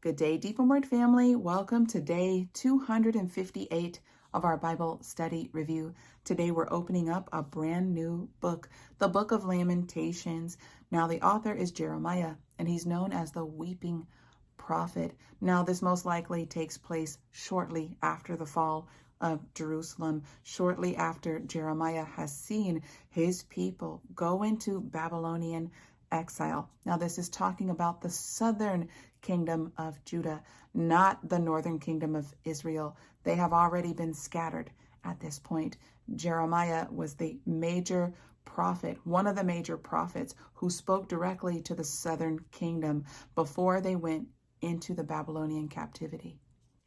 Good day, Deep and Word family. Welcome to day 258 of our Bible study review. Today we're opening up a brand new book, the book of Lamentations. Now the author is Jeremiah, and he's known as the weeping prophet. Now this most likely takes place shortly after the fall of Jerusalem, shortly after Jeremiah has seen his people go into Babylonian exile. Now this is talking about the southern kingdom of Judah, not the northern kingdom of Israel. They have already been scattered at this point. Jeremiah was the major prophet, one of the major prophets who spoke directly to the southern kingdom before they went into the Babylonian captivity.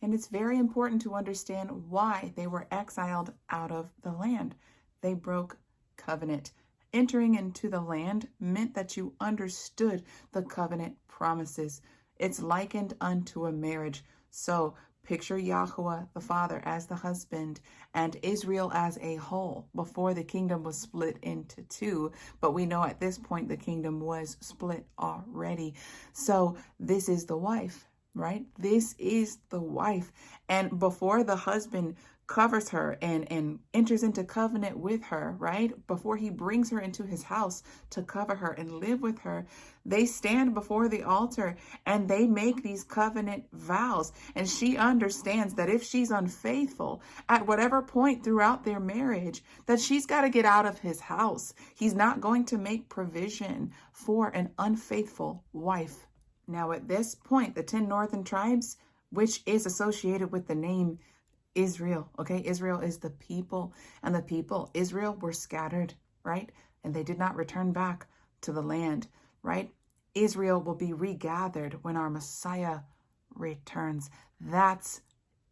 And it's very important to understand why they were exiled out of the land. They broke covenant. Entering into the land meant that you understood the covenant promises. It's likened unto a marriage. So picture Yahweh the Father as the husband and Israel as a whole before the kingdom was split into two. But we know at this point the kingdom was split already. So this is the wife, right? This is the wife. And before the husband covers her and enters into covenant with her, right? Before he brings her into his house to cover her and live with her, they stand before the altar and they make these covenant vows. And she understands that if she's unfaithful at whatever point throughout their marriage, that she's got to get out of his house. He's not going to make provision for an unfaithful wife. Now, at this point, the 10 northern tribes, which is associated with the name Israel, okay? Israel is the people, and the people, Israel, were scattered, right? And they did not return back to the land, right? Israel will be regathered when our Messiah returns. That's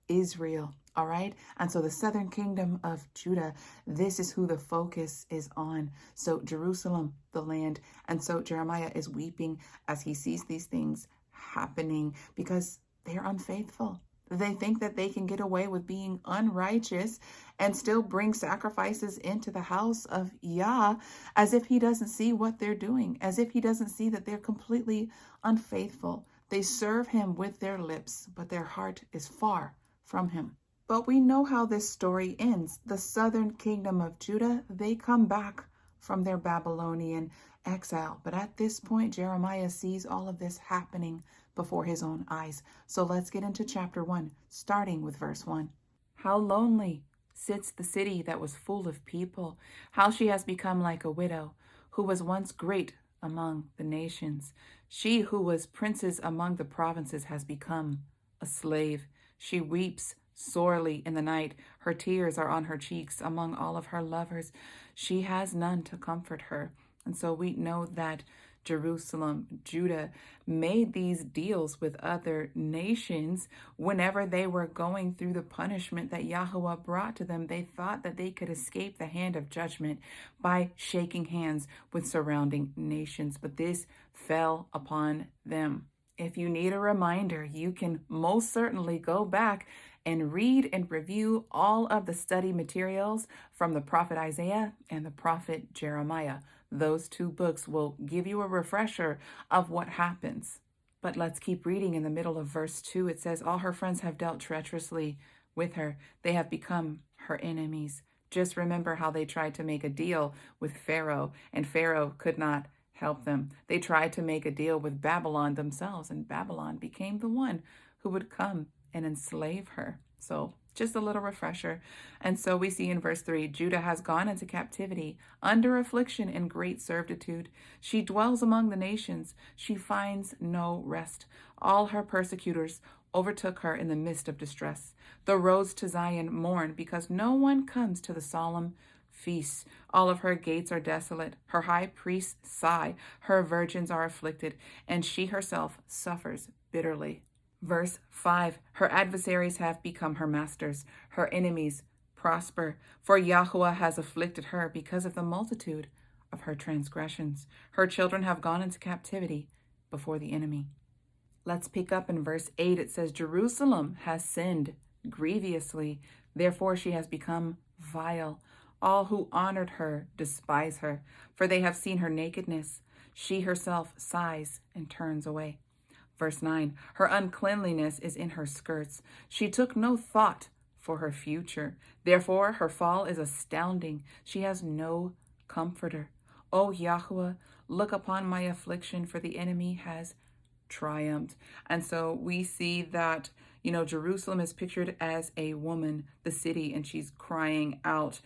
Israel, all right? And so the southern kingdom of Judah, this is who the focus is on. So Jerusalem, the land. And so Jeremiah is weeping as he sees these things happening because they're unfaithful. They think that they can get away with being unrighteous and still bring sacrifices into the house of Yah, as if he doesn't see what they're doing, as if he doesn't see that they're completely unfaithful. They serve him with their lips, but their heart is far from him. But we know how this story ends. The southern kingdom of Judah, they come back from their Babylonian exile. But at this point, Jeremiah sees all of this happening before his own eyes. So let's get into chapter 1, starting with verse 1. How lonely sits the city that was full of people, how she has become like a widow, who was once great among the nations. She who was princess among the provinces has become a slave. She weeps sorely in the night. Her tears are on her cheeks among all of her lovers. She has none to comfort her. And so we know that Jerusalem, Judah, made these deals with other nations whenever they were going through the punishment that Yahweh brought to them. They thought that they could escape the hand of judgment by shaking hands with surrounding nations, but this fell upon them. If you need a reminder, you can most certainly go back and read and review all of the study materials from the prophet Isaiah and the prophet Jeremiah. Those two books will give you a refresher of what happens. But let's keep reading. In the middle of verse 2, it says, all her friends have dealt treacherously with her. They have become her enemies. Just remember how they tried to make a deal with Pharaoh, and Pharaoh could not help them. They tried to make a deal with Babylon themselves, and Babylon became the one who would come and enslave her. So just a little refresher. And so we see in verse 3, Judah has gone into captivity, under affliction and great servitude. She dwells among the nations. She finds no rest. All her persecutors overtook her in the midst of distress. The roads to Zion mourn because no one comes to the solemn feasts. All of her gates are desolate. Her high priests sigh. Her virgins are afflicted, and she herself suffers bitterly. Verse 5, her adversaries have become her masters. Her enemies prosper, for Yahweh has afflicted her because of the multitude of her transgressions. Her children have gone into captivity before the enemy. Let's pick up in verse 8. It says, Jerusalem has sinned grievously, therefore she has become vile. All who honored her despise her, for they have seen her nakedness. She herself sighs and turns away. Verse 9, her uncleanliness is in her skirts. She took no thought for her future. Therefore, her fall is astounding. She has no comforter. O Yahweh, look upon my affliction, for the enemy has triumphed. And so we see that, Jerusalem is pictured as a woman, the city, and she's crying out,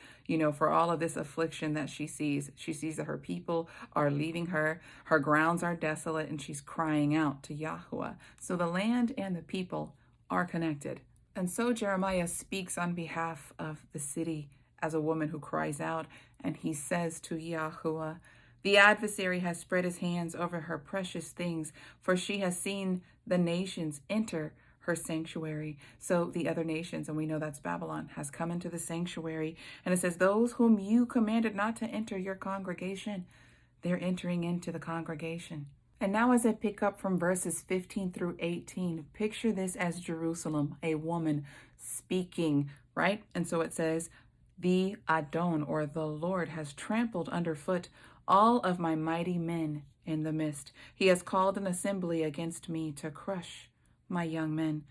for all of this affliction that she sees. She sees that her people are leaving her, her grounds are desolate, and she's crying out to Yahweh. So the land and the people are connected. And so Jeremiah speaks on behalf of the city as a woman who cries out, and he says to Yahweh, the adversary has spread his hands over her precious things, for she has seen the nations enter her sanctuary. So the other nations, and we know that's Babylon, has come into the sanctuary. And it says, those whom you commanded not to enter your congregation, they're entering into the congregation. And now as I pick up from verses 15 through 18, picture this as Jerusalem, a woman speaking, right? And so it says, the Adon, or the Lord, has trampled underfoot all of my mighty men in the midst. He has called an assembly against me to crush my young men.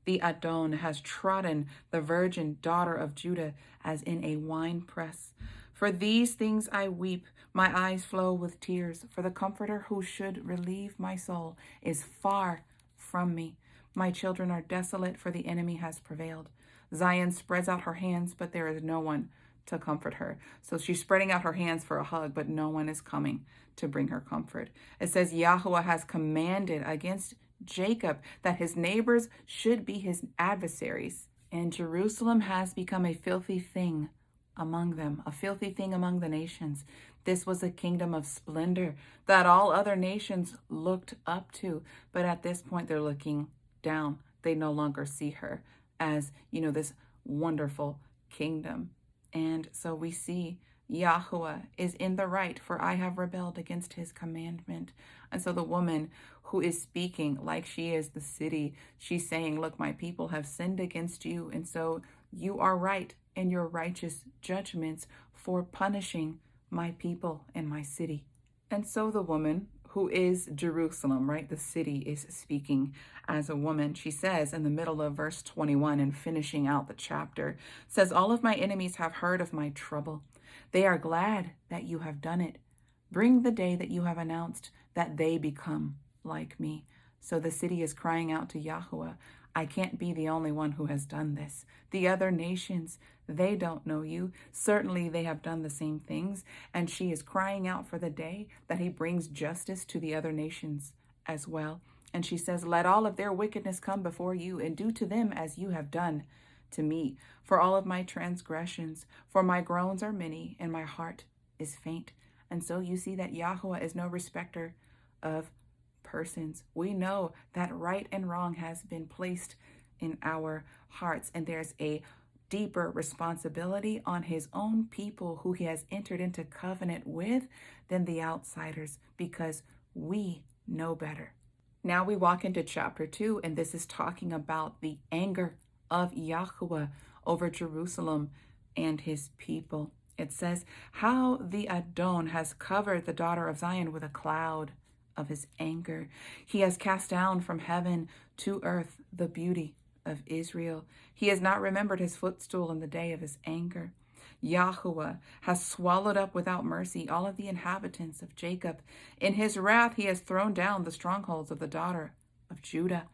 The Adon has trodden the virgin daughter of Judah as in a winepress. For these things I weep, my eyes flow with tears, for the comforter who should relieve my soul is far from me. My children are desolate, for the enemy has prevailed. Zion spreads out her hands, but there is no one to comfort her. So she's spreading out her hands for a hug, but no one is coming to bring her comfort. It says Yahweh has commanded against Jacob that his neighbors should be his adversaries, and Jerusalem has become a filthy thing among them, a filthy thing among the nations. This was a kingdom of splendor that all other nations looked up to, but at this point they're looking down. They no longer see her as, this wonderful kingdom. And so we see Yahweh is in the right, for I have rebelled against his commandment. And so the woman who is speaking like she is the city, she's saying, look, my people have sinned against you. And so you are right in your righteous judgments for punishing my people and my city. And so the woman who is Jerusalem, right? The city is speaking as a woman. She says in the middle of verse 21 and finishing out the chapter, says, all of my enemies have heard of my trouble. They are glad that you have done it. Bring the day that you have announced that they become like me. So the city is crying out to Yahweh, I can't be the only one who has done this. The other nations, they don't know you. Certainly they have done the same things. And she is crying out for the day that he brings justice to the other nations as well. And she says, let all of their wickedness come before you, and do to them as you have done to me. For all of my transgressions, for my groans are many, and my heart is faint. And so you see that Yahweh is no respecter of persons. We know that right and wrong has been placed in our hearts, and there's a deeper responsibility on his own people who he has entered into covenant with than the outsiders, because we know better. Now we walk into chapter 2, and this is talking about the anger of Yahweh over Jerusalem and his people. It says, how the Adon has covered the daughter of Zion with a cloud of his anger. He has cast down from heaven to earth the beauty of Israel. He has not remembered his footstool in the day of his anger. Yahweh has swallowed up without mercy all of the inhabitants of Jacob. In his wrath he has thrown down the strongholds of the daughter of Judah.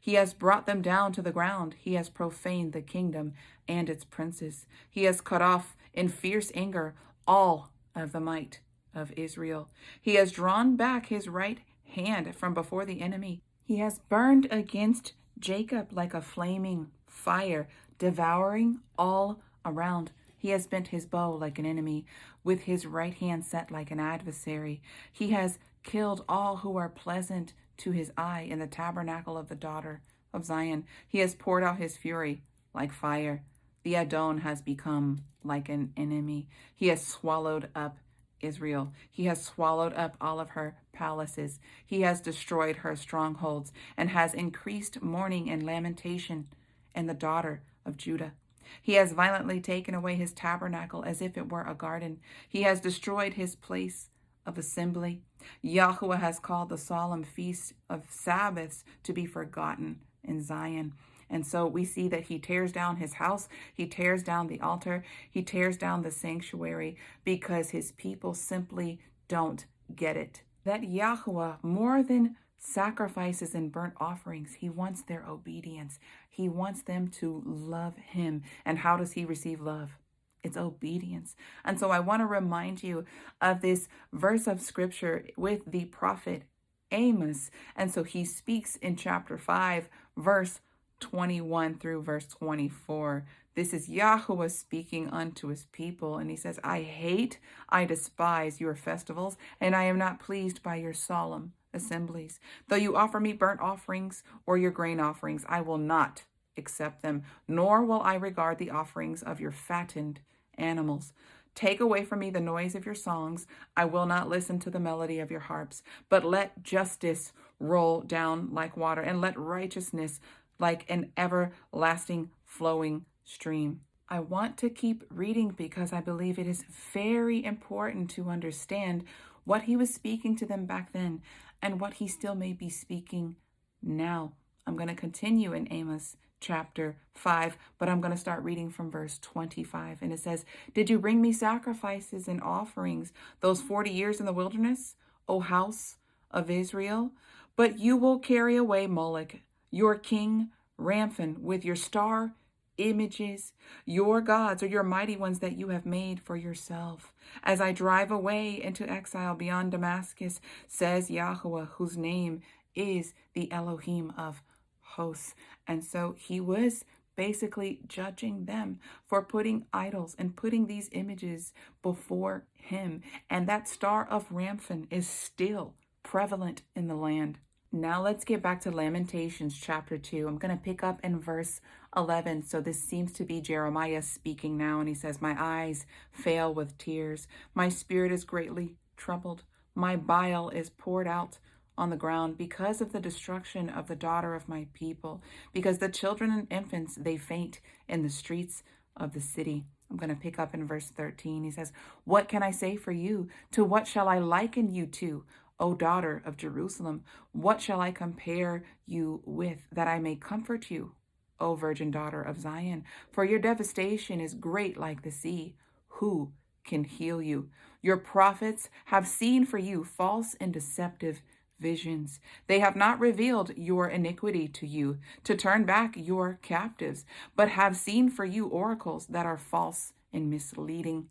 He has brought them down to the ground. He has profaned the kingdom and its princes. He has cut off in fierce anger all of the might of Israel. He has drawn back his right hand from before the enemy. He has burned against Jacob like a flaming fire, devouring all around. He has bent his bow like an enemy, with his right hand set like an adversary. He has killed all who are pleasant to his eye in the tabernacle of the daughter of Zion. He has poured out his fury like fire. The Adon has become like an enemy. He has swallowed up Israel. He has swallowed up all of her palaces. He has destroyed her strongholds and has increased mourning and lamentation in the daughter of Judah. He has violently taken away his tabernacle as if it were a garden. He has destroyed his place of assembly. Yahweh has called the solemn feast of Sabbaths to be forgotten in Zion. And so we see that he tears down his house, he tears down the altar, he tears down the sanctuary because his people simply don't get it. That Yahweh, more than sacrifices and burnt offerings, he wants their obedience. He wants them to love him. And how does he receive love? It's obedience. And so I want to remind you of this verse of scripture with the prophet Amos. And so he speaks in chapter 5, verse 21 through verse 24. This is Yahweh speaking unto his people. And he says, I despise your festivals, and I am not pleased by your solemn assemblies. Though you offer me burnt offerings or your grain offerings, I will not accept them, nor will I regard the offerings of your fattened animals. Take away from me the noise of your songs. I will not listen to the melody of your harps, but let justice roll down like water, and let righteousness like an everlasting flowing stream. I want to keep reading because I believe it is very important to understand what he was speaking to them back then and what he still may be speaking now. I'm going to continue in Amos chapter 5, but I'm going to start reading from verse 25. And it says, Did you bring me sacrifices and offerings those 40 years in the wilderness, O house of Israel? But you will carry away Moloch, your king Ramphan, with your star images, your gods, or your mighty ones that you have made for yourself. As I drive away into exile beyond Damascus, says Yahweh, whose name is the Elohim of hosts. And so he was basically judging them for putting idols and putting these images before him. And that star of Ramphan is still prevalent in the land. Now let's get back to Lamentations chapter 2. I'm going to pick up in verse 11. So this seems to be Jeremiah speaking now. And he says, My eyes fail with tears. My spirit is greatly troubled. My bile is poured out on the ground because of the destruction of the daughter of my people, because the children and infants, they faint in the streets of the city. I'm going to pick up in verse 13. He says, What can I say for you? To what shall I liken you to, O daughter of Jerusalem? What shall I compare you with, that I may comfort you, O virgin daughter of Zion? For your devastation is great like the sea. Who can heal you? Your prophets have seen for you false and deceptive visions. They have not revealed your iniquity to you, to turn back your captives, but have seen for you oracles that are false and misleading.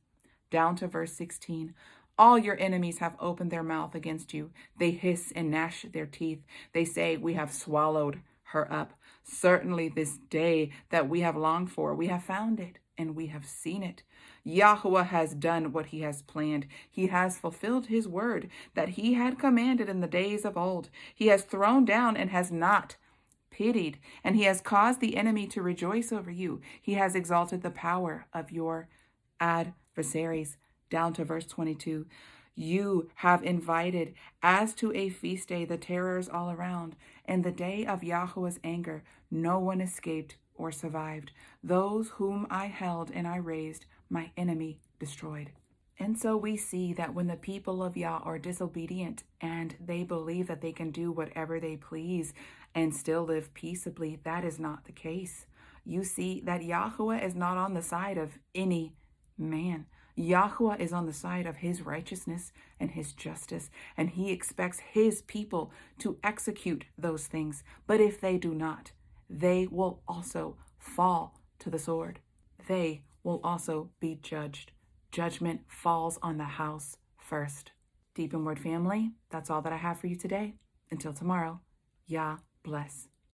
Down to verse 16. All your enemies have opened their mouth against you. They hiss and gnash their teeth. They say, We have swallowed her up. Certainly this day that we have longed for, we have found it, and we have seen it. Yahweh has done what he has planned. He has fulfilled his word that he had commanded in the days of old. He has thrown down and has not pitied, and he has caused the enemy to rejoice over you. He has exalted the power of your adversaries. Down to verse 22. You have invited, as to a feast day, the terrors all around. In the day of Yahweh's anger, no one escaped or survived. Those whom I held and I raised, my enemy destroyed. And so we see that when the people of Yah are disobedient and they believe that they can do whatever they please and still live peaceably, that is not the case. You see that Yahweh is not on the side of any man. Yahweh is on the side of his righteousness and his justice, and he expects his people to execute those things. But if they do not, they will also fall to the sword. They will also be judged. Judgment falls on the house first. Deep in Word family, that's all that I have for you today. Until tomorrow, Yah bless.